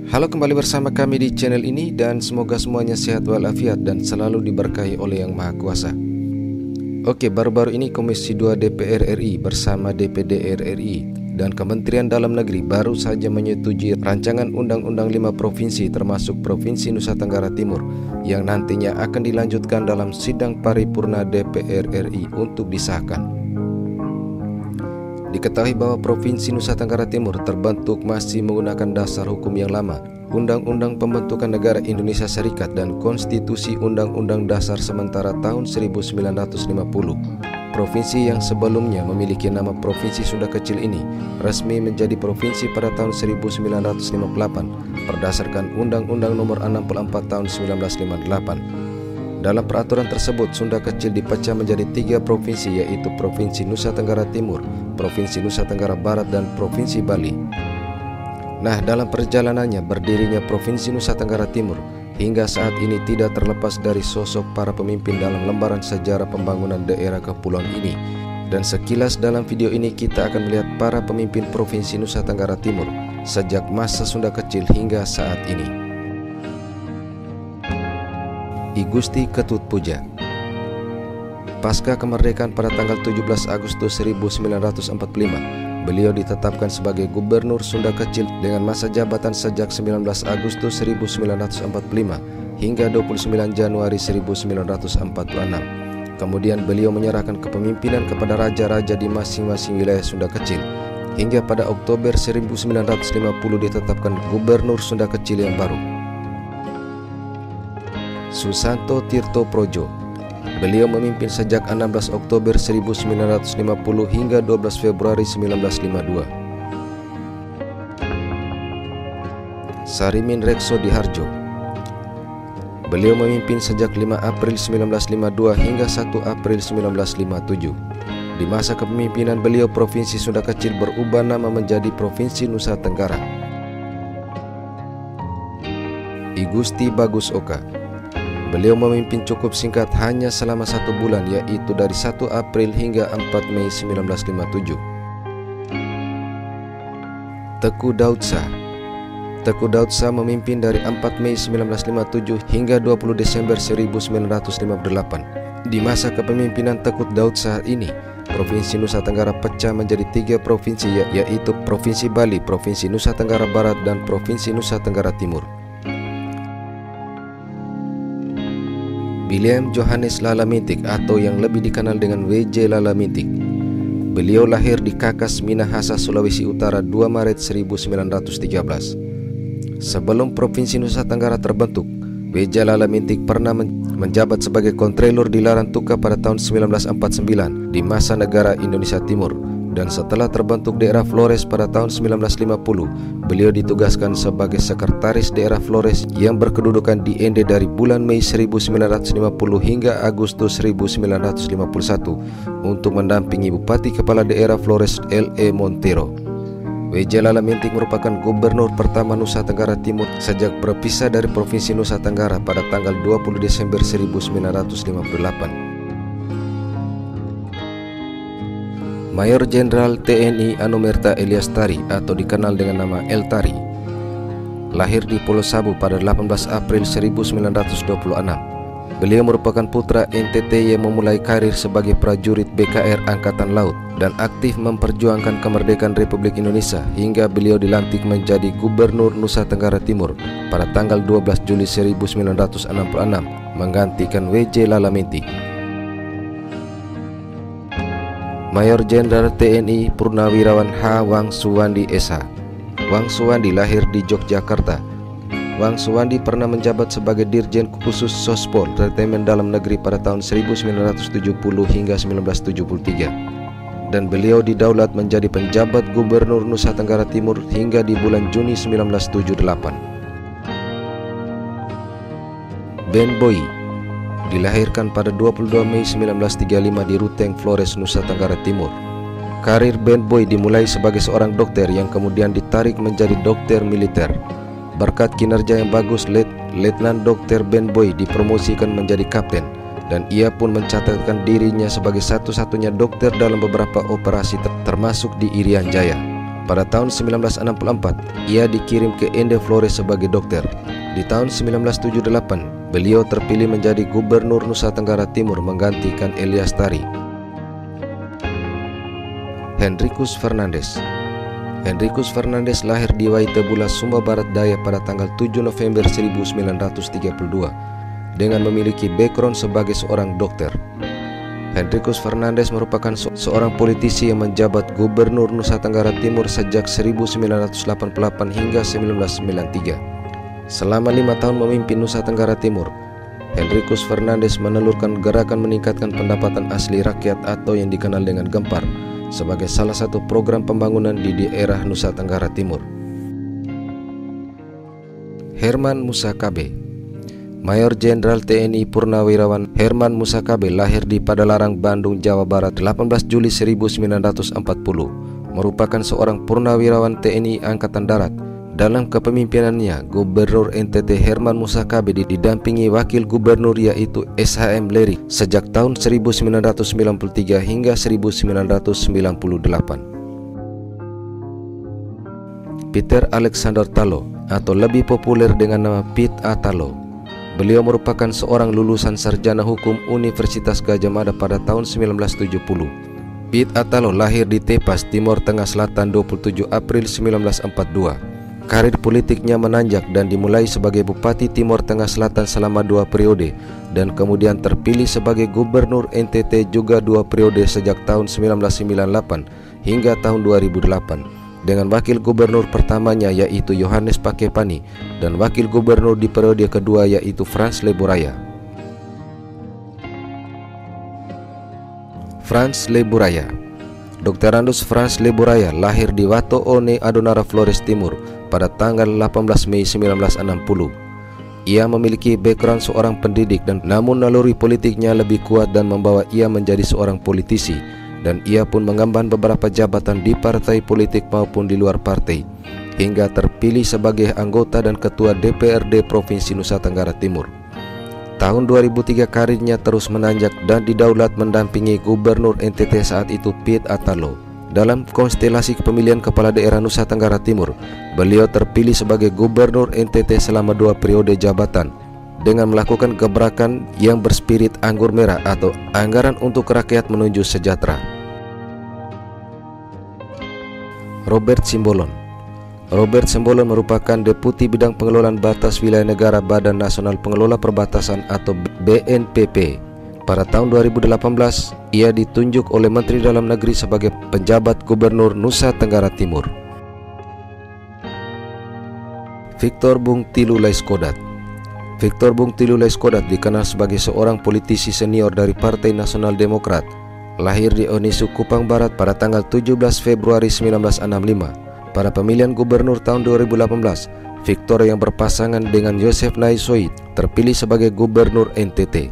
Halo, kembali bersama kami di channel ini dan semoga semuanya sehat walafiat dan selalu diberkahi oleh Yang Maha Kuasa. Oke, baru-baru ini Komisi 2 DPR RI bersama DPD RI dan Kementerian Dalam Negeri baru saja menyetujui rancangan Undang-Undang 5 Provinsi termasuk Provinsi Nusa Tenggara Timur yang nantinya akan dilanjutkan dalam sidang paripurna DPR RI untuk disahkan. Diketahui bahwa Provinsi Nusa Tenggara Timur terbentuk masih menggunakan dasar hukum yang lama, Undang-Undang Pembentukan Negara Indonesia Serikat dan Konstitusi Undang-Undang Dasar sementara tahun 1950. Provinsi yang sebelumnya memiliki nama Provinsi Sunda Kecil ini resmi menjadi provinsi pada tahun 1958 berdasarkan Undang-Undang Nomor 64 tahun 1958. Dalam peraturan tersebut, Sunda Kecil dipecah menjadi 3 provinsi, yaitu Provinsi Nusa Tenggara Timur, Provinsi Nusa Tenggara Barat, dan Provinsi Bali. Nah, dalam perjalanannya berdirinya Provinsi Nusa Tenggara Timur hingga saat ini tidak terlepas dari sosok para pemimpin dalam lembaran sejarah pembangunan daerah kepulauan ini. Dan sekilas dalam video ini kita akan melihat para pemimpin Provinsi Nusa Tenggara Timur sejak masa Sunda Kecil hingga saat ini. I Gusti Ketut Puja. Pasca kemerdekaan pada tanggal 17 Agustus 1945, beliau ditetapkan sebagai Gubernur Sunda Kecil dengan masa jabatan sejak 19 Agustus 1945 hingga 29 Januari 1946. Kemudian beliau menyerahkan kepemimpinan kepada raja-raja di masing-masing wilayah Sunda Kecil hingga pada Oktober 1950 ditetapkan Gubernur Sunda Kecil yang baru, Susanto Tirto Projo. Beliau memimpin sejak 16 Oktober 1950 hingga 12 Februari 1952. Sarimin Rekso Diharjo. Beliau memimpin sejak 5 April 1952 hingga 1 April 1957. Di masa kepemimpinan beliau, Provinsi Sunda Kecil berubah nama menjadi Provinsi Nusa Tenggara. I Gusti Bagus Oka. Beliau memimpin cukup singkat hanya selama 1 bulan, yaitu dari 1 April hingga 4 Mei 1957. Teku Daud Shah. Teku Daud Shah memimpin dari 4 Mei 1957 hingga 20 Desember 1958. Di masa kepemimpinan Teku Daud Shah ini, Provinsi Nusa Tenggara pecah menjadi 3 provinsi, yaitu Provinsi Bali, Provinsi Nusa Tenggara Barat, dan Provinsi Nusa Tenggara Timur. William Johannes Lalamintik atau yang lebih dikenal dengan W.J. Lalamintik. Beliau lahir di Kakas, Minahasa, Sulawesi Utara 2 Maret 1913. Sebelum Provinsi Nusa Tenggara terbentuk, W.J. Lalamintik pernah menjabat sebagai Kontrailor di Larantuka pada tahun 1949 di masa Negara Indonesia Timur. Dan setelah terbentuk daerah Flores pada tahun 1950, beliau ditugaskan sebagai Sekretaris Daerah Flores yang berkedudukan di Ende dari bulan Mei 1950 hingga Agustus 1951 untuk mendampingi Bupati Kepala Daerah Flores L.E. Montero. W.J. Lalamintik merupakan Gubernur pertama Nusa Tenggara Timur sejak berpisah dari Provinsi Nusa Tenggara pada tanggal 20 Desember 1958. Mayor Jenderal TNI Anumerta Elias Tari atau dikenal dengan nama El Tari, lahir di Pulau Sabu pada 18 April 1926. Beliau merupakan putra NTT yang memulai karir sebagai prajurit BKR Angkatan Laut dan aktif memperjuangkan kemerdekaan Republik Indonesia hingga beliau dilantik menjadi Gubernur Nusa Tenggara Timur pada tanggal 12 Juli 1966 menggantikan W.J. Lalamintik. Mayor Jenderal TNI Purnawirawan H. Wang Suwandi SH. Wang Suwandi lahir di Yogyakarta. Wang Suwandi pernah menjabat sebagai Dirjen Khusus Sospol Retamen Dalam Negeri pada tahun 1970 hingga 1973. Dan beliau didaulat menjadi penjabat Gubernur Nusa Tenggara Timur hingga di bulan Juni 1978. Ben Boy dilahirkan pada 22 Mei 1935 di Ruteng, Flores, Nusa Tenggara Timur. Karir Ben Boy dimulai sebagai seorang dokter yang kemudian ditarik menjadi dokter militer. Berkat kinerja yang bagus, Letnan Dr. Ben Boy dipromosikan menjadi kapten dan ia pun mencatatkan dirinya sebagai satu-satunya dokter dalam beberapa operasi termasuk di Irian Jaya. Pada tahun 1964, ia dikirim ke Ende Flores sebagai dokter. Di tahun 1978, beliau terpilih menjadi Gubernur Nusa Tenggara Timur menggantikan Elias Tari. Henricus Fernandes. Henricus Fernandes lahir di Waitebula, Sumba Barat Daya pada tanggal 7 November 1932 dengan memiliki background sebagai seorang dokter. Henricus Fernandes merupakan seorang politisi yang menjabat Gubernur Nusa Tenggara Timur sejak 1988 hingga 1993. Selama 5 tahun memimpin Nusa Tenggara Timur, Henricus Fernandes menelurkan gerakan meningkatkan pendapatan asli rakyat atau yang dikenal dengan Gempar sebagai salah satu program pembangunan di daerah Nusa Tenggara Timur. Herman Musa Kabe. Mayor Jenderal TNI Purnawirawan Herman Musa Kabe lahir di Padalarang, Bandung, Jawa Barat 18 Juli 1940. Merupakan seorang purnawirawan TNI Angkatan Darat. Dalam kepemimpinannya, Gubernur NTT Herman Musa Kabe didampingi Wakil Gubernur yaitu SHM Lerik sejak tahun 1993 hingga 1998. Peter Alexander Talo atau lebih populer dengan nama Pete A. Talo. Beliau merupakan seorang lulusan sarjana hukum Universitas Gadjah Mada pada tahun 1970. Pete A. Talo lahir di Tepas, Timor Tengah Selatan 27 April 1942. Karir politiknya menanjak dan dimulai sebagai Bupati Timor Tengah Selatan selama 2 periode dan kemudian terpilih sebagai Gubernur NTT juga 2 periode sejak tahun 1998 hingga tahun 2008. Dengan wakil gubernur pertamanya yaitu Yohanes Pakepani dan wakil gubernur di periode kedua yaitu Frans Leburaya. Frans Leburaya. Dr. Randus Frans Leburaya lahir di Wato One, Adonara, Flores Timur pada tanggal 18 Mei 1960. Ia memiliki background seorang pendidik dan namun naluri politiknya lebih kuat dan membawa ia menjadi seorang politisi. Dan ia pun mengemban beberapa jabatan di partai politik maupun di luar partai hingga terpilih sebagai anggota dan ketua DPRD Provinsi Nusa Tenggara Timur. Tahun 2003 karirnya terus menanjak dan didaulat mendampingi Gubernur NTT saat itu Pete A. Talo. Dalam konstelasi pemilihan kepala daerah Nusa Tenggara Timur, beliau terpilih sebagai Gubernur NTT selama 2 periode jabatan dengan melakukan gebrakan yang berspirit anggur merah atau anggaran untuk rakyat menuju sejahtera. Robert Simbolon. Robert Simbolon merupakan Deputi Bidang Pengelolaan Batas Wilayah Negara Badan Nasional Pengelola Perbatasan atau BNPP. Pada tahun 2018, ia ditunjuk oleh Menteri Dalam Negeri sebagai penjabat Gubernur Nusa Tenggara Timur. Victor Bung Tilu Laiskodat. Victor Bung Tilu Laiskodat dikenal sebagai seorang politisi senior dari Partai Nasional Demokrat. Lahir di Onisu, Kupang Barat pada tanggal 17 Februari 1965. Pada pemilihan gubernur tahun 2018, Victor yang berpasangan dengan Yosef Naisoid terpilih sebagai Gubernur NTT.